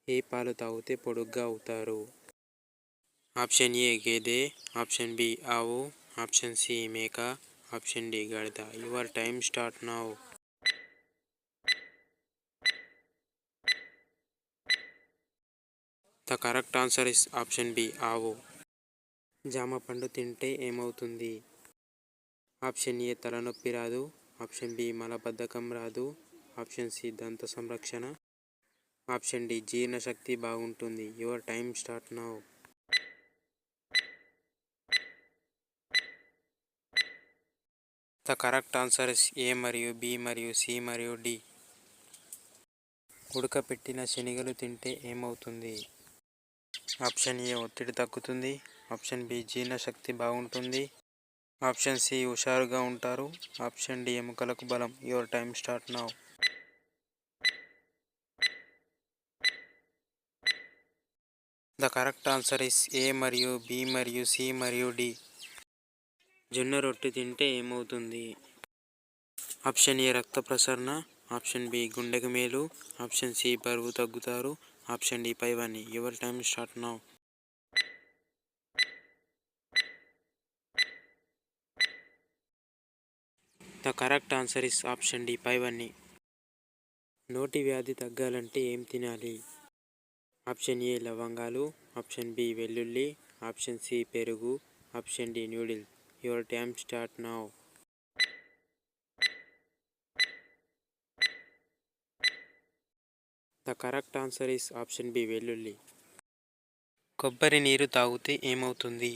ఏ పాలు తాగితే పొడుగ్గా అవుతారు? ఆప్షన్ ఏ గేదె, ఆప్షన్ బి ఆవు, ఆప్షన్ సి మేక, ఆప్షన్ డి గాడిద. Your time start now. The correct answer is option B ఆవు. జామ పండు తింటే ఏమవుతుంది? ఆప్షన్ ఏ తలనొప్పి రాదు, ఆప్షన్ బి మలబద్ధకం రాదు, ఆప్షన్ సి దంత సంరక్షణ, ఆప్షన్ డి జీర్ణశక్తి బాగుంటుంది. Your time start now. The correct answer is a మరియు బి మరియు సి మరియు డి. ఉడకపెట్టిన శనగలు తింటే ఏమవుతుంది? ఆప్షన్ ఏ ఒత్తిడి తగ్గుతుంది, ఆప్షన్ బి జీర్ణశక్తి బాగుంటుంది, ఆప్షన్ సి హుషారుగా ఉంటారు, ఆప్షన్ డి ఎముకలకు బలం. Your time start now. The correct answer is a మరియు బి మరియు సి మరియు డి. జొన్న రొట్టె తింటే ఏమవుతుంది? ఆప్షన్ ఏ రక్త ప్రసరణ, ఆప్షన్ బి గుండెకు మేలు, ఆప్షన్ సి బరువు తగ్గుతారు, ఆప్షన్ డి పైవన్నీ. Your time start now. The correct answer is option D పైవన్నీ. నోటి వ్యాధి తగ్గాలంటే ఏం తినాలి? ఆప్షన్ ఏ లవంగాలు, ఆప్షన్ బి వెల్లుల్లి, ఆప్షన్ సి పెరుగు, option D noodle. Your time start now. The correct answer is option B వెల్లుల్లి. కొబ్బరి నీరు తాగితే ఏమవుతుంది?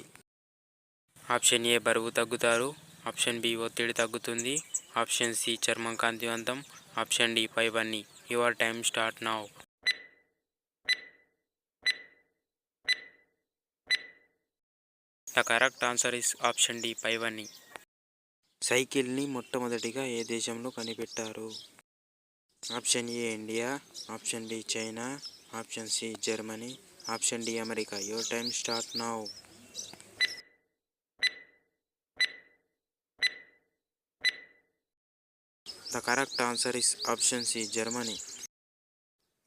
ఆప్షన్ ఏ బరువు తగ్గుతారు, ఆప్షన్ బి ఒత్తిడి తగ్గుతుంది, ఆప్షన్ సి చర్మం కాంతివంతం, ఆప్షన్ డి పైవన్నీ. Your time start now. The correct answer is option D పైవన్నీ. సైకిల్ని మొట్టమొదటిగా ఏ దేశంలో కనిపెట్టారు? Option A India, option B China, option C Germany, option D America. Your time start now. The correct answer is option C Germany.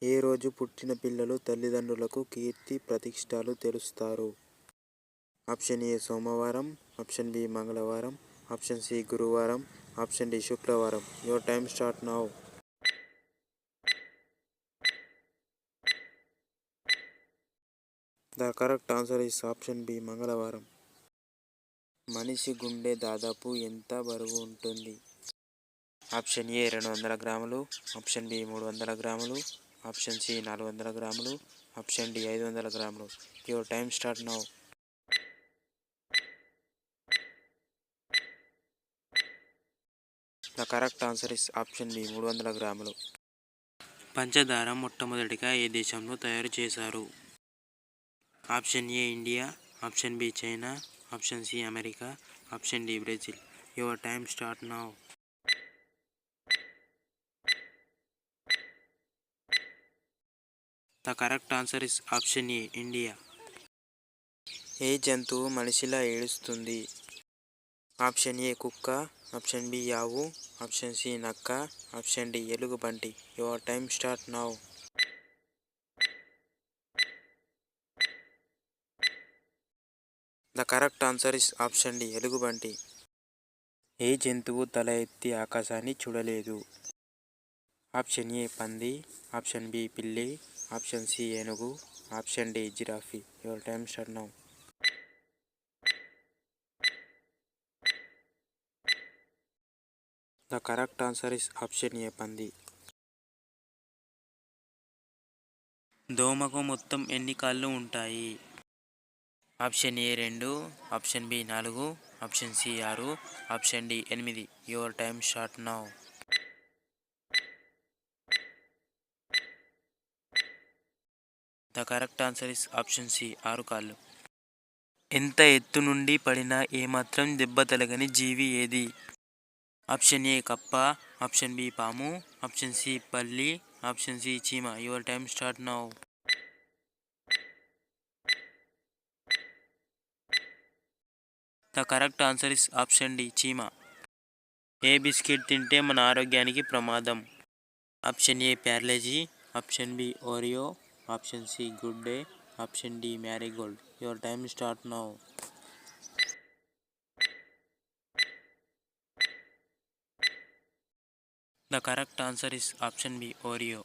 ఏ రోజు పుట్టిన పిల్లలు తల్లిదండ్రులకు కీర్తి ప్రతిష్టలు తెలుస్తారు? ఆప్షన్ ఏ సోమవారం, ఆప్షన్ బి మంగళవారం, ఆప్షన్ సి గురువారం, ఆప్షన్ డి శుక్రవారం. Your time start now. The correct answer is option B మంగళవారం. మనిషి గుండె దాదాపు ఎంత బరువు ఉంటుంది? ఆప్షన్ ఏ 200 గ్రాములు, ఆప్షన్ బి 300 గ్రాములు, ఆప్షన్ సి 400 గ్రాములు, ఆప్షన్ డి 500 గ్రాములు. Your time start now. The correct answer is option B 300 గ్రాములు. పంచదార మొట్టమొదటిగా ఏ దేశంలో తయారు చేశారు? Option A India, option B China, option C America, option D Brazil. Your time start now. The correct answer is option A India. ఏ జంతువు మనిషిలా ఏడుస్తుంది? ఆప్షన్ ఏ కుక్క, ఆప్షన్ బి ఆవు, ఆప్షన్ సి నక్క, ఆప్షన్ డి ఎలుగుబంటి. Your time start now. The correct answer is option D ఎలుగుబంటి. ఏ జంతువు తల ఎత్తి ఆకాశాన్ని చూడలేదు? ఆప్షన్ ఏ పంది, ఆప్షన్ బి పిల్లి, ఆప్షన్ సి ఏనుగు, option D giraffe. Your time start now. The correct answer is option A పంది. దోమకు మొత్తం ఎన్ని కాళ్ళు ఉంటాయి? Option A 2, option B 4, option C 6, option D 8. Your time start now. The correct answer is option C 6 కాళ్ళు. ఎంత ఎత్తు నుండి పడినా ఏమాత్రం దెబ్బ తగలని జీవి ఏది? ఆప్షన్ ఏ కప్ప, ఆప్షన్ బి పాము, ఆప్షన్ సి పల్లి, ఆప్షన్ సి చీమ. Your time start now. The correct answer is option D చీమ. ఏ బిస్కెట్ తింటే మన ఆరోగ్యానికి ప్రమాదం? Option A Parle G, option B Oreo, Option C, good day. Option D, marigold. Your time start now. The correct answer is option B, Oreo.